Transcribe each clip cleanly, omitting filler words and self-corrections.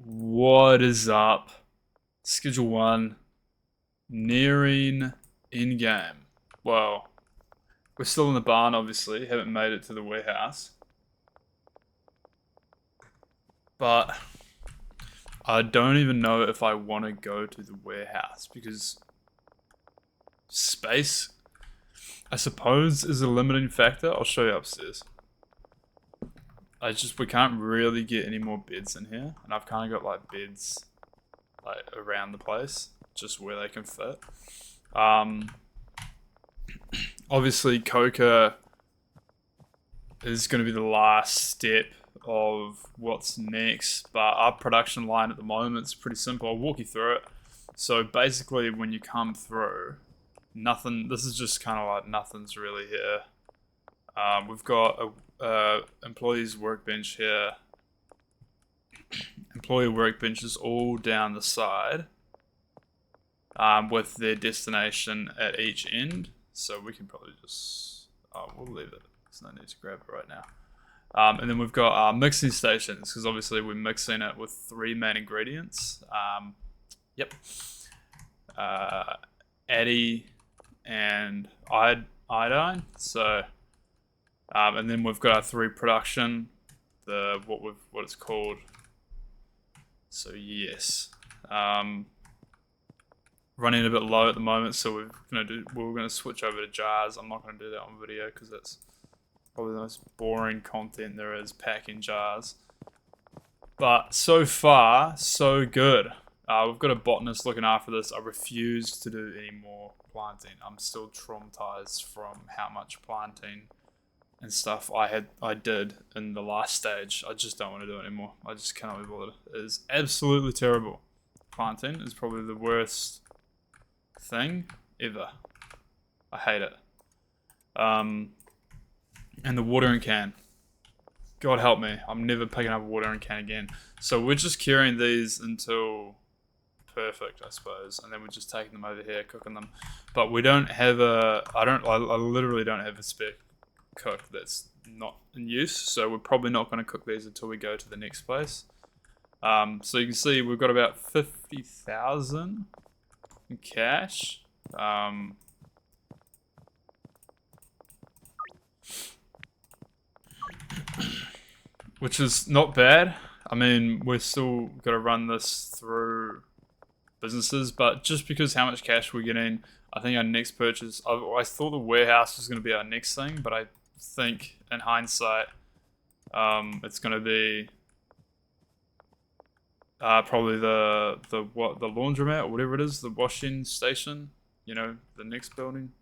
What is up? Schedule 1, nearing in-game. Well, we're still in the barn, obviously. Haven't made it to the warehouse. But I don't even know if I want to go to the warehouse because space, I suppose, is a limiting factor. I'll show you upstairs. We can't really get any more beds in here, and I've kind of got like beds like around the place, just where they can fit. Obviously Coca is going to be the last step of what's next, but our production line at the moment is pretty simple. I'll walk you through it. So basically when you come through, this is just kind of like nothing's really here. We've got a employee's workbench here. Employee workbenches all down the side, with their destination at each end. So we can probably just, we'll leave it. There's no need to grab it right now. And then we've got our mixing stations, because obviously we're mixing it with 3 main ingredients. Addy and iodine. So, and then we've got our 3 production, what it's called. So yes, running a bit low at the moment, so we're gonna switch over to jars. I'm not gonna do that on video because that's probably the most boring content there is, packing jars. But so far, so good. We've got a botanist looking after this. I refuse to do any more planting. I'm still traumatized from how much planting and stuff I did in the last stage. I just don't want to do it anymore. I just cannot be bothered. It is absolutely terrible. Planting is probably the worst thing ever. I hate it. And the watering can. God help me. I'm never picking up a watering can again. So we're just curing these until perfect, I suppose, and then we're just taking them over here, cooking them. But we don't have I literally don't have a spare cook that's not in use, so we're probably not going to cook these until we go to the next place. So you can see we've got about 50,000 in cash. Which is not bad. I mean, we're still got to run this through businesses, but just because how much cash we're getting, I think our next purchase, I thought the warehouse was going to be our next thing, but I think in hindsight, it's going to be probably the laundromat or whatever it is, the washing station, you know, the next building.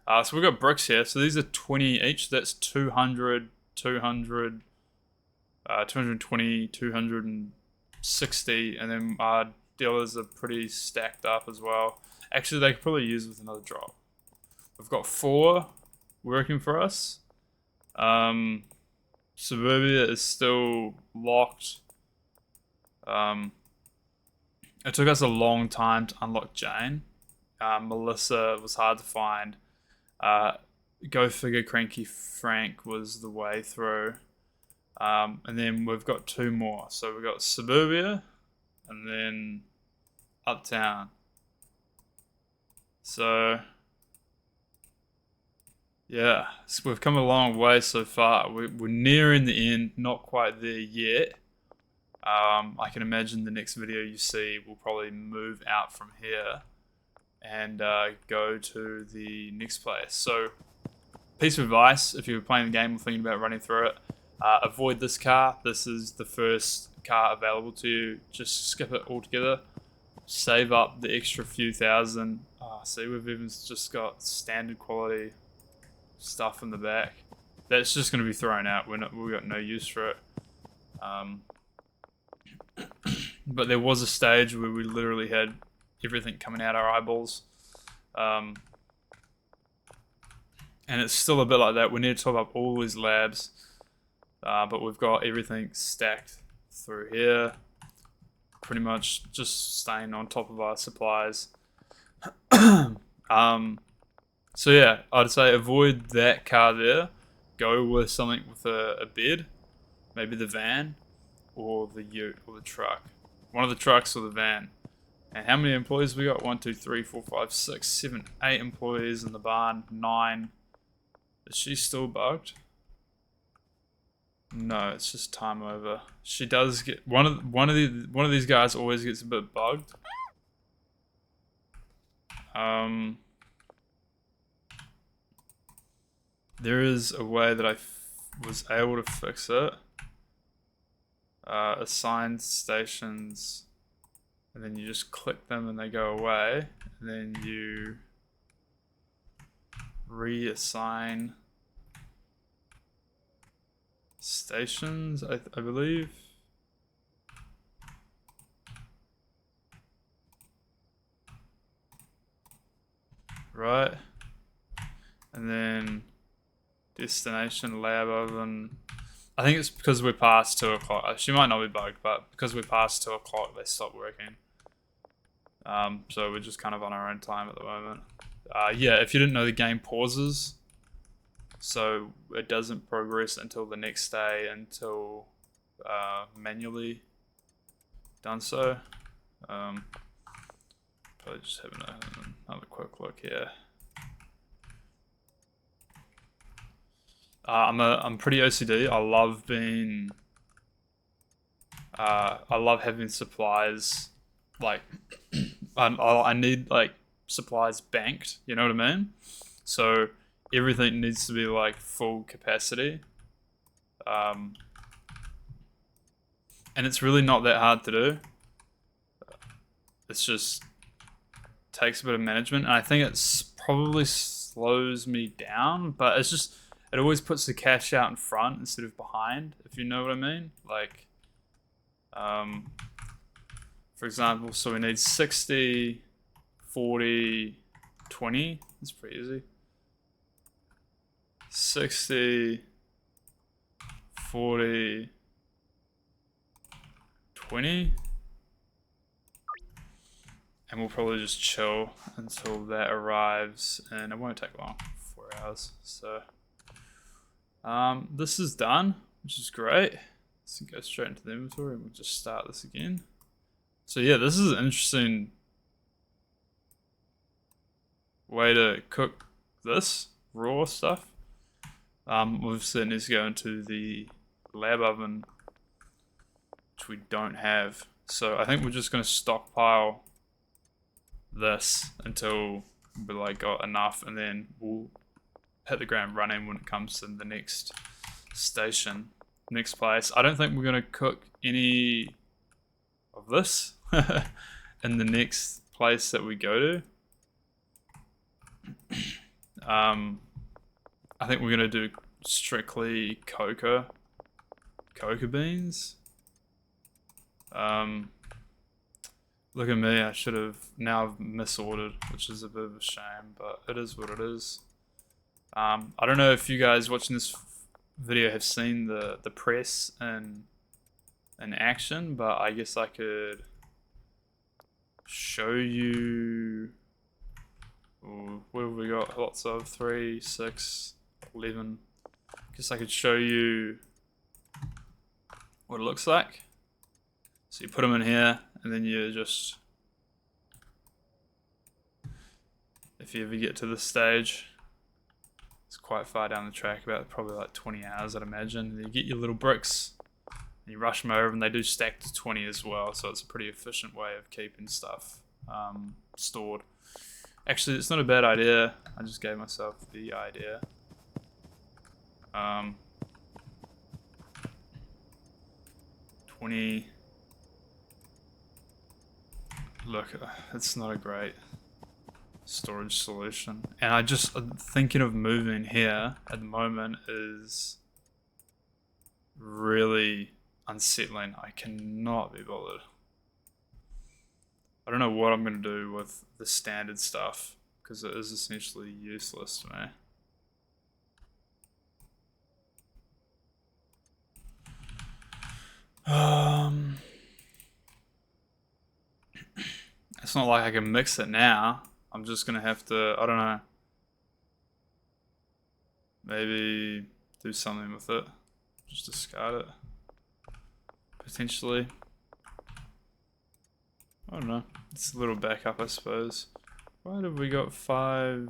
So we've got bricks here. So these are 20 each. That's 200, 200, 220, 260, and then our dealers are pretty stacked up as well. Actually, they could probably use with another drop. We've got 4 working for us. Suburbia is still locked. It took us a long time to unlock Jane. Melissa was hard to find. Go figure, Cranky Frank was the way through. And then we've got 2 more. So we've got Suburbia and then Uptown. So yeah, so we've come a long way so far. We're nearing the end, not quite there yet. I can imagine the next video you see will probably move out from here and go to the next place. So, piece of advice, if you're playing the game or thinking about running through it, avoid this car. This is the first car available to you. Just skip it altogether. Save up the extra few thousand. See, we've even just got standard quality stuff in the back. That's just going to be thrown out. We've got no use for it. But there was a stage where we literally had everything coming out our eyeballs. And it's still a bit like that. We need to top up all these labs. But we've got everything stacked through here. Pretty much just staying on top of our supplies. So yeah, I'd say avoid that car there. Go with something with a bed. Maybe the van or the ute or the truck. One of the trucks or the van. And how many employees we got? 1, 2, 3, 4, 5, 6, 7, 8 employees in the barn. 9. Is she still bugged? No, it's just time over. She does get one of these guys always gets a bit bugged. There is a way that I was able to fix it. Assign stations, and then you just click them and they go away, and then you reassign stations, I believe. Right. And then destination lab oven. I think it's because we're past 2 o'clock. She might not be bugged, but because we're past 2 o'clock, they stop working. So we're just kind of on our own time at the moment. Yeah, if you didn't know, the game pauses. So it doesn't progress until the next day until manually done so. Probably just having another quick look here. I'm pretty OCD. I love being. I love having supplies. Like, I need like supplies banked. You know what I mean? So everything needs to be like full capacity. And it's really not that hard to do. It's just takes a bit of management, and I think it's probably slows me down. But it's just. It always puts the cash out in front instead of behind, if you know what I mean. Like, for example, so we need 60, 40, 20. That's pretty easy. 60, 40, 20. And we'll probably just chill until that arrives, and it won't take long, 4 hours, so... this is done, which is great. Let's go straight into the inventory and we'll just start this again. So yeah, this is an interesting way to cook this raw stuff. Obviously it needs to go into the lab oven, which we don't have. So I think we're just gonna stockpile this until we like got enough, and then we'll hit the ground running when it comes to the next station, next place. I don't think we're gonna cook any of this in the next place that we go to. I think we're gonna do strictly Coca beans. Look at me, I should have, now I've misordered, which is a bit of a shame, but it is what it is. I don't know if you guys watching this video have seen the press in action, but I guess I could show you. Ooh, what have we got? Lots of 3, 6, 11. I guess I could show you what it looks like. So you put them in here, and then you just, if you ever get to this stage, it's quite far down the track, about probably like 20 hours I'd imagine. And you get your little bricks, and you rush them over, and they do stack to 20 as well, so it's a pretty efficient way of keeping stuff stored. Actually, it's not a bad idea. I just gave myself the idea. 20. Look, it's not a great storage solution, and I just thinking of moving here at the moment is really unsettling. I cannot be bothered. I don't know what I'm gonna do with the standard stuff because it is essentially useless to me. It's not like I can mix it now. I'm just gonna have to, I don't know, maybe do something with it. Just discard it, potentially. I don't know. It's a little backup, I suppose. Why have we got 5,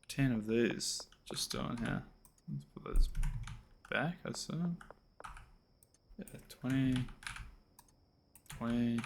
10 of these just doing here? Let's put those back, I assume. Yeah, 20, 20.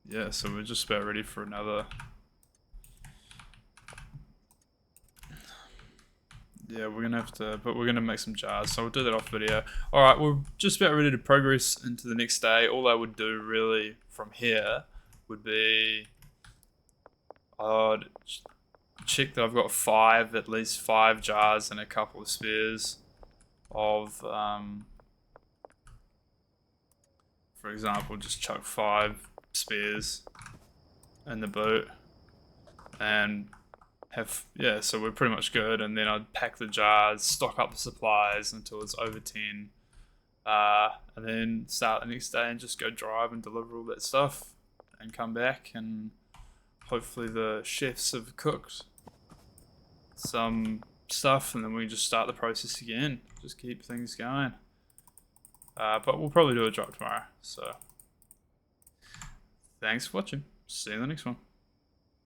Yeah, so we're just about ready for another. Yeah, we're gonna have to, but we're gonna make some jars, so we'll do that off video. Alright, we're just about ready to progress into the next day. All I would do really from here would be I'd check that I've got at least five jars and a couple of spares of, for example, just chuck 5 spares in the boot and have, yeah, so we're pretty much good. And then I'd pack the jars, stock up the supplies until it's over 10, and then start the next day and just go drive and deliver all that stuff and come back, and hopefully the chefs have cooked some stuff, and then we just start the process again, just keep things going. But we'll probably do a drop tomorrow, so thanks for watching, see you in the next one.